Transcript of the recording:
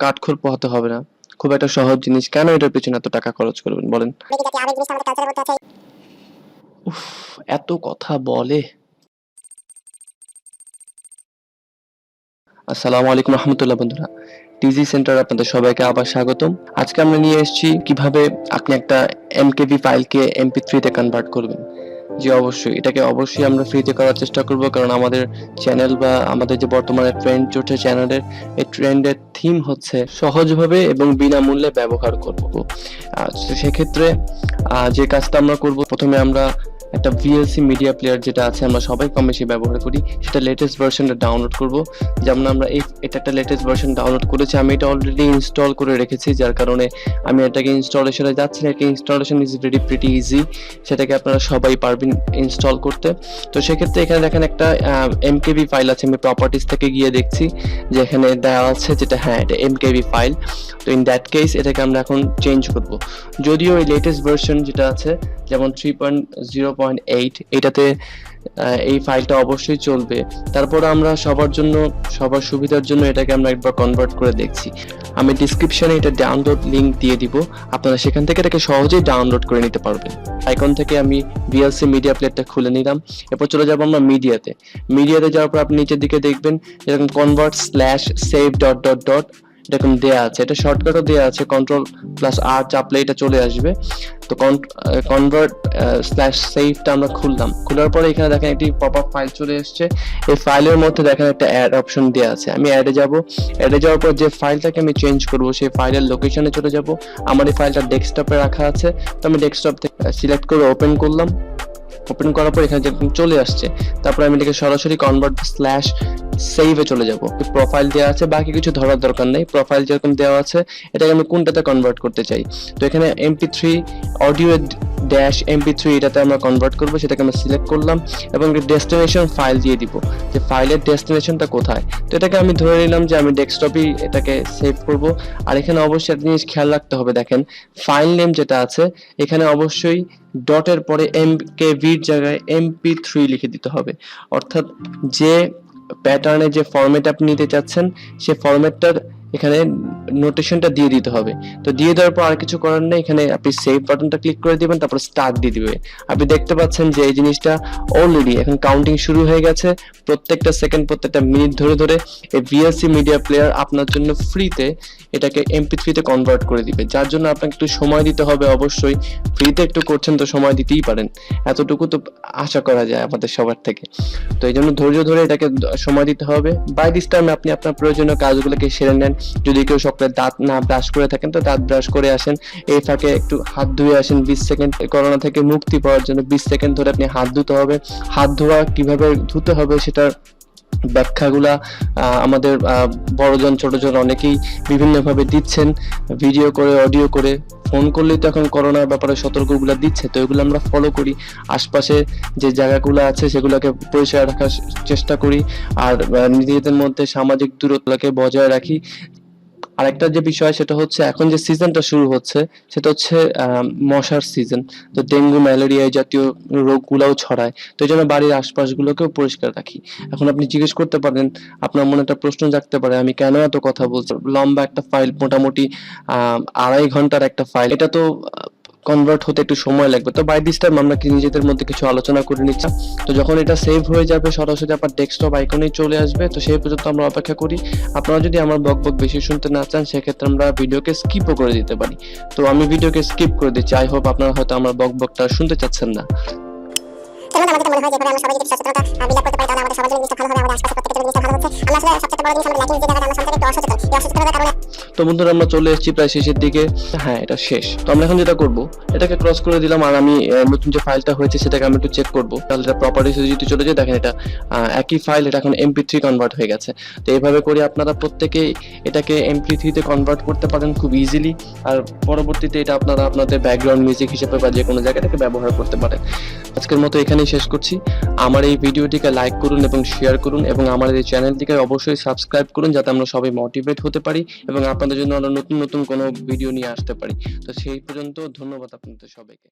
কাঠখোর পোহাতে হবে না, খুব একটা সহজ জিনিস, কেন এটার পেছনে এত টাকা খরচ করবেন বলেন? উফ, এত কথা বলে। আসসালামু আলাইকুম রহমতুল্লাহ বন্ধুরা, টিজি সেন্টার আপনাদের সবাইকে আবার স্বাগতম। আজকে আমরা নিয়ে এসেছি কিভাবে আপনি একটা এমকেভি ফাইলকে এমপি3 তে কনভার্ট করবেন। জি অবশ্যই, এটাকে অবশ্যই আমরা ফ্রিতে করার চেষ্টা করব, কারণ আমাদের চ্যানেল বা আমাদের যে বর্তমানে ট্রেন্ড চলছে চ্যানেলের, এই ট্রেন্ডের থিম হচ্ছে সহজভাবে এবং বিনামূল্যে ব্যবহার করব। সেক্ষেত্রে যে কাজটা আমরা করব, প্রথমে আমরা একটা ভিএলসি মিডিয়া প্লেয়ার যেটা আছে আমরা সবাই কম বেশি ব্যবহার করি, সেটা লেটেস্ট ভার্সনটা ডাউনলোড করব। যেমন আমরা এটা একটা লেটেস্ট ভার্সন ডাউনলোড করেছি, আমি এটা অলরেডি ইনস্টল করে রেখেছি, যার কারণে আমি এটাকে ইনস্টলেশনে যাচ্ছি না। এটা installation is very pretty easy, সেটাকে আপনারা সবাই পারবেন ইনস্টল করতে। তো সেক্ষেত্রে এখানে দেখেন একটা এমকেভি ফাইল আছে, আমি প্রপার্টিস থেকে গিয়ে দেখছি যে এখানে দেওয়া আছে যেটা হ্যাঁ এটা এমকেভি ফাইল। তো ইন দ্যাট কেস এটাকে আমরা এখন চেঞ্জ করব। যদিও এই লেটেস্ট ভার্সন যেটা আছে যেমন 3.0.8 এটাতে এই ফাইলটা অবশ্যই চলবে, তারপর আমরা সবার সুবিধার জন্য এটাকে আমরা একবার কনভার্ট করে দেখছি। আমি ডিসক্রিপশনে এটা ডাউনলোড লিংক দিয়ে দিব, আপনারা সেখান থেকে এটাকে সহজেই ডাউনলোড করে নিতে পারবেন। আইকন থেকে আমি ভিএলসি মিডিয়া প্লেয়ারটা খুলে নিলাম। এরপর চলে যাব আমরা মিডিয়াতে যাওয়ার পর আপনি নিচের দিকে দেখবেন এরকম convert/save ... এরকম দেয়া আছে, এটা শর্টকাটও দেয়া আছে, Ctrl+R চাপলে এটা চলে আসবে। তো convert/save আমরা খোলার পরে এখানে দেখেন একটি পপআপ ফাইল চলে এসেছে। এই ফাইলের মধ্যে দেখেন একটা অ্যাড অপশন দেয়া আছে, আমি অ্যাডে যাওয়ার পর যে ফাইলটাকে আমি চেঞ্জ করব সেই ফাইলের লোকেশনে চলে যাব। আমার এই ফাইলটা ডেস্কটপে রাখা আছে, তো আমি ডেস্কটপ থেকে সিলেক্ট করে ওপেন করলাম। ওপেন করার পর এখানে যেরকম চলে আসছে, তারপর আমি এটাকে সরাসরি convert/save চলে যাব। প্রোফাইল দেওয়া আছে, বাকি কিছু ধরার দরকার নেই, প্রোফাইল যেরকম দেওয়া আছে এটাকে আমি কোনটাতে কনভার্ট করতে চাই। তো এখানে MP3 অডিও -MP3 এটাতে আমরা কনভার্ট করব, সেটাকে আমরা সিলেক্ট করলাম এবং ডেস্টিনেশন ফাইল দিয়ে দিব যে ফাইলের ডেস্টিনেশনটা কোথায়। তো এটাকে আমি ধরে নিলাম যে আমি ডেস্কটপেই এটাকে সেভ করব। আর এখানে অবশ্যই একটা জিনিস খেয়াল রাখতে হবে, দেখেন ফাইল নেম যেটা আছে এখানে অবশ্যই ডটের পরে MKV এর জায়গায় MP3 লিখে দিতে হবে, অর্থাৎ যে প্যাটার্নে যে ফরম্যাট আপনি নিতে চাচ্ছেন সেই ফরম্যাটটার এখানে নোটেশনটা দিয়ে দিতে হবে। তো দিয়ে দেওয়ার পর আর কিছু করার নেই, এখানে আপনি সেভ বাটনটা ক্লিক করে দিবেন, তারপর স্টার্ট দিয়ে দিবে। আপনি দেখতে পাচ্ছেন যে এই জিনিসটা অলরেডি এখন কাউন্টিং শুরু হয়ে গেছে, প্রত্যেকটা সেকেন্ড প্রত্যেকটা মিনিট ধরে ধরে এই ভিএলসি মিডিয়া প্লেয়ার আপনার জন্য ফ্রিতে এটাকে MP3 তে কনভার্ট করে দিবে, যার জন্য আপনাকে একটু সময় দিতে হবে। অবশ্যই ফ্রিতে একটু করছেন তো সময় দিতেই পারেন, এতটুকু তো আশা করা যায় আমাদের সবার থেকে। তো এই জন্য ধৈর্য ধরে এটাকে সময় দিতে হবে। বাই দিস টাইম আপনি আপনার প্রয়োজনীয় কাজগুলোকে সেরে নেন। যদি কেউ সকালে দাঁত না ব্রাশ করে থাকেন তো দাঁত ব্রাশ করে আসেন, এই ফাঁকে একটু হাত ধুয়ে আসেন 20 সেকেন্ড। করোনা থেকে মুক্তি পাওয়ার জন্য 20 সেকেন্ড ধরে আপনি হাত ধুতে হবে। হাত ধোয়া কিভাবে ধুতে হবে সেটার ব্যাখ্যাগুলা আমাদের বড়জন ছোটজন অনেকেই বিভিন্নভাবে দিচ্ছেন, ভিডিও করে অডিও করে। ফোন করলেই তো এখন করোনার ব্যাপারে সতর্কগুলো দিচ্ছে, তো এগুলো আমরা ফলো করি। আশপাশে যে জায়গাগুলো আছে সেগুলোকে পরিষ্কার রাখার চেষ্টা করি, আর নিজেদের মধ্যে সামাজিক দূরত্বকে বজায় রাখি। আরেকটা যে বিষয় সেটা হচ্ছে এখন যে সিজনটা শুরু হচ্ছে সেটা হচ্ছে মশার সিজন, তো ডেঙ্গু ম্যালেরিয়া এই জাতীয় রোগগুলোও ছড়ায়। তো এই জন্য বাড়ির আশপাশগুলোকেও পরিষ্কার রাখি। এখন আপনি জিজ্ঞেস করতে পারেন, আপনার মনে একটা প্রশ্ন জাগতে পারে আমি কেন এত কথা বলছি, লম্বা একটা ফাইল, মোটামুটি 2.5 ঘন্টার একটা ফাইল, এটা তো কনভার্ট হতে একটু সময় লাগবে। তো বাই দিস টাইম আমরা কি নিজেদের মধ্যে কিছু আলোচনা করে নিচ্ছি। তো যখন এটা সেভ হয়ে যাবে সরাসরি আপনার ডেস্কটপ আইকনেই চলে আসবে, তো সেই পর্যন্ত আমরা অপেক্ষা করি। আপনারা যদি আমার বকবক বেশি শুনতে না চান সেক্ষেত্রে আমরা ভিডিওকে স্কিপও করে দিতে পারি। তো আমি ভিডিওকে স্কিপ করে দিচ্ছি, আই হোপ আপনারা হয়তো আমার বকবকটা শুনতে চাচ্ছেন না। আমার যেটা মনে হয় যেভাবে আমরা সবাই যদি সচেতনতা বিলাপ করতে পারি তাহলে আমাদের সবার জন্য জিনিসটা ভালো হবে, আমাদের আশপাশে প্রত্যেকটা জিনিসটা ভালো হচ্ছে। আমরা আসলে সবচেয়ে বড় জিনিস আমাদের ল্যাকিং যে জায়গাটা আমরা সবাই একটু অসচেতন, এই অসচেতনতার কারণে। তো বন্ধুরা আমরা চলে এসেছি প্রায় শেষের দিকে, হ্যাঁ এটা শেষ। তো আমরা এখন যেটা করব এটাকে ক্রস করে দিলাম, আর আমি নতুন যে ফাইলটা হয়েছে সেটাকে আমি একটু চেক করব। তাহলে এটা প্রপার্টিসে যদি চলে যায় দেখেন এটা একই ফাইল, এটা এখন MP3 কনভার্ট হয়ে গেছে। তো এইভাবে করে আপনারা প্রত্যেকেই এটাকে MP3 তে কনভার্ট করতে পারেন খুব ইজিলি, আর পরবর্তীতে এটা আপনারা আপনাদের ব্যাকগ্রাউন্ড মিউজিক হিসেবে বা যে কোনো জায়গায় ব্যবহার করতে পারেন। আজকের মতো এখানেই শেষ করছি। আমার এই ভিডিওটিকে লাইক করুন এবং শেয়ার করুন, এবং আমার এই চ্যানেলটিকে অবশ্যই সাবস্ক্রাইব করুন যাতে আমরা সবাই মোটিভেট হতে পারি এবং আপনাদের জন্য আরো নতুন নতুন কোনো ভিডিও নিয়ে আসতে পারি। তো সেই পর্যন্ত ধন্যবাদ আপনাদের সবাইকে।